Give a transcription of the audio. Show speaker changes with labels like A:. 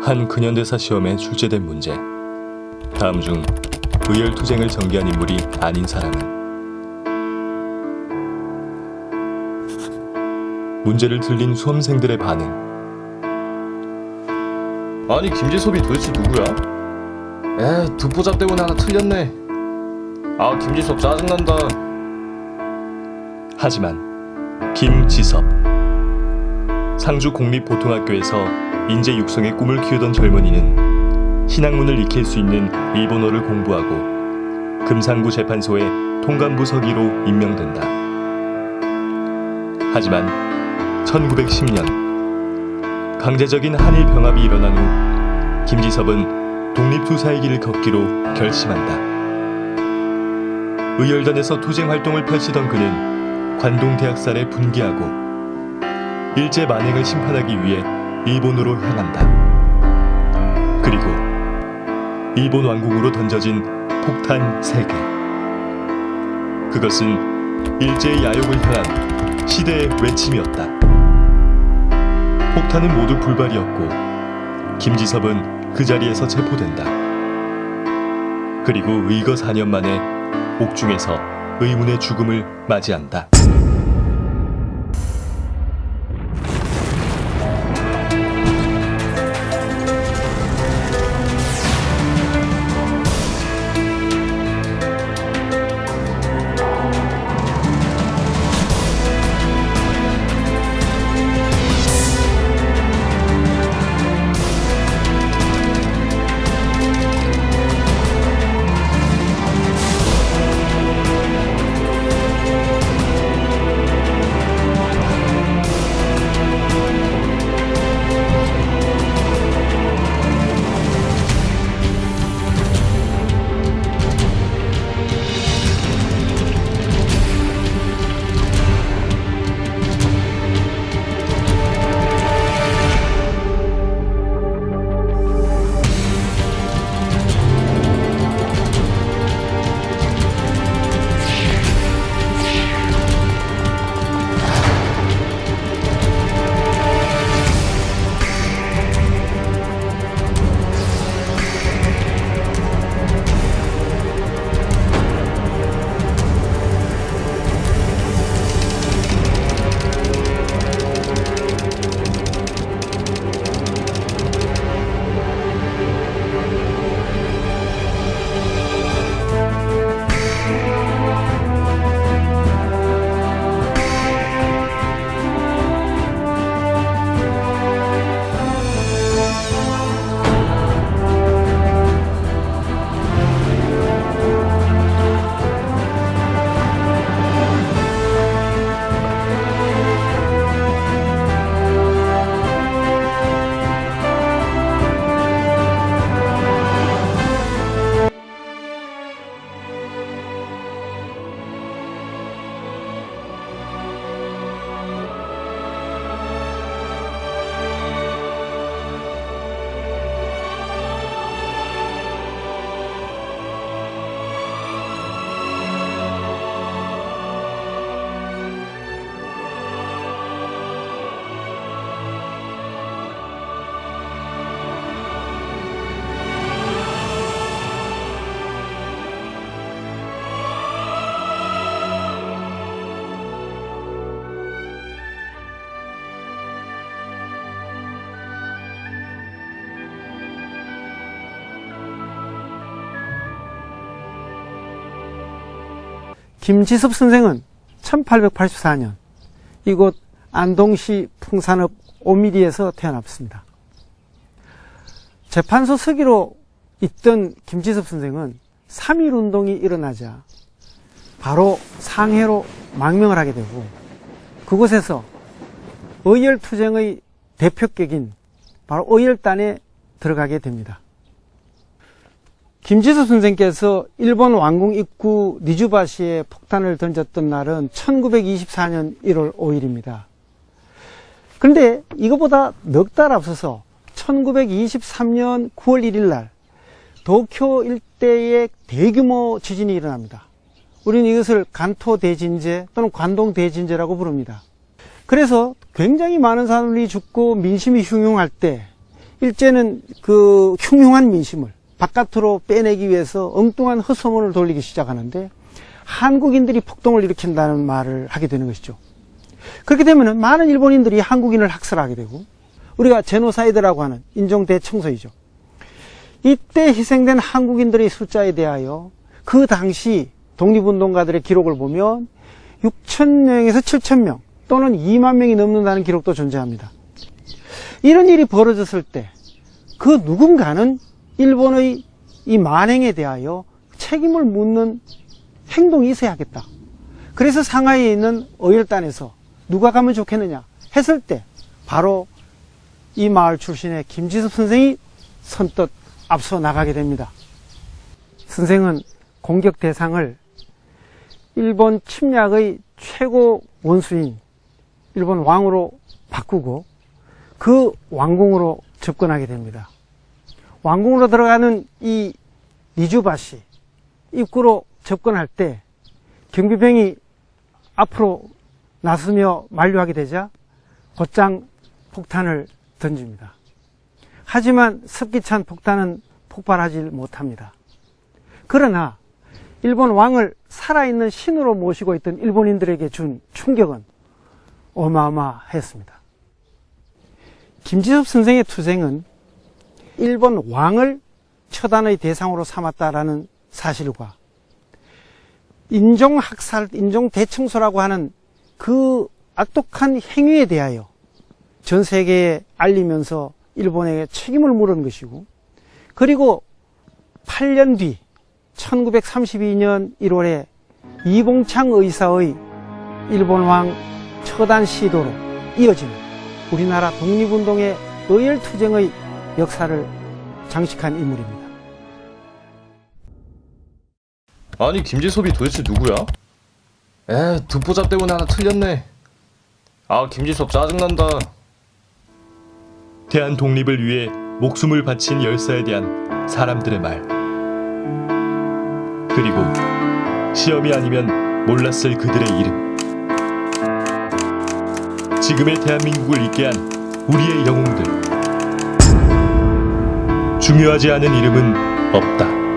A: 한 근현대사 시험에 출제된 문제. 다음 중 의열투쟁을 전개한 인물이 아닌 사람은? 문제를 들린 수험생들의 반응.
B: 아니 김지섭이 도대체 누구야? 에이 듣보잡 때문에 하나 틀렸네. 아 김지섭 짜증난다.
A: 하지만 김지섭, 상주 공립보통학교에서 인재 육성의 꿈을 키우던 젊은이는 신학문을 익힐 수 있는 일본어를 공부하고 금상구 재판소의 통감부 서기로 임명된다. 하지만 1910년 강제적인 한일 병합이 일어난 후 김지섭은 독립투사의 길을 걷기로 결심한다. 의열단에서 투쟁 활동을 펼치던 그는 관동대학살에 분개하고 일제 만행을 심판하기 위해 일본으로 향한다. 그리고 일본 왕궁으로 던져진 폭탄 3개. 그것은 일제의 야욕을 향한 시대의 외침이었다. 폭탄은 모두 불발이었고 김지섭은 그 자리에서 체포된다. 그리고 의거 4년 만에 옥중에서 의문의 죽음을 맞이한다.
C: 김지섭 선생은 1884년 이곳 안동시 풍산읍 오미리에서 태어났습니다. 재판소 서기로 있던 김지섭 선생은 3.1운동이 일어나자 바로 상해로 망명을 하게 되고 그곳에서 의열투쟁의 대표격인 바로 의열단에 들어가게 됩니다. 김지섭 선생께서 일본 왕궁 입구 니주바시에 폭탄을 던졌던 날은 1924년 1월 5일입니다. 그런데 이것보다 넉 달 앞서서 1923년 9월 1일 날 도쿄 일대에 대규모 지진이 일어납니다. 우리는 이것을 간토 대진제 또는 관동 대진제라고 부릅니다. 그래서 굉장히 많은 사람들이 죽고 민심이 흉흉할 때 일제는 그 흉흉한 민심을 바깥으로 빼내기 위해서 엉뚱한 헛소문을 돌리기 시작하는데 한국인들이 폭동을 일으킨다는 말을 하게 되는 것이죠. 그렇게 되면 많은 일본인들이 한국인을 학살하게 되고 우리가 제노사이드라고 하는 인종 대청소이죠. 이때 희생된 한국인들의 숫자에 대하여 그 당시 독립운동가들의 기록을 보면 6,000명에서 7,000명 또는 2만 명이 넘는다는 기록도 존재합니다. 이런 일이 벌어졌을 때 그 누군가는 일본의 이 만행에 대하여 책임을 묻는 행동이 있어야겠다. 그래서 상하이에 있는 어열단에서 누가 가면 좋겠느냐 했을 때 바로 이 마을 출신의 김지섭 선생이 선뜻 앞서 나가게 됩니다. 선생은 공격 대상을 일본 침략의 최고 원수인 일본 왕으로 바꾸고 그 왕궁으로 접근하게 됩니다. 왕궁으로 들어가는 이 니주바시 입구로 접근할 때 경비병이 앞으로 나서며 만류하게 되자 곧장 폭탄을 던집니다. 하지만 습기찬 폭탄은 폭발하지 못합니다. 그러나 일본 왕을 살아있는 신으로 모시고 있던 일본인들에게 준 충격은 어마어마했습니다. 김지섭 선생의 투쟁은 일본 왕을 처단의 대상으로 삼았다라는 사실과 인종학살, 인종대청소라고 하는 그 악독한 행위에 대하여 전 세계에 알리면서 일본에게 책임을 물은 것이고, 그리고 8년 뒤 1932년 1월에 이봉창 의사의 일본 왕 처단 시도로 이어지는 우리나라 독립운동의 의열투쟁의 역사를 장식한 인물입니다.
B: 아니 김지섭이 도대체 누구야? 듣보잡 때문에 하나 틀렸네. 아 김지섭 짜증난다.
A: 대한 독립을 위해 목숨을 바친 열사에 대한 사람들의 말, 그리고 시험이 아니면 몰랐을 그들의 이름, 지금의 대한민국을 있게 한 우리의 영웅들. 중요하지 않은 이름은 없다.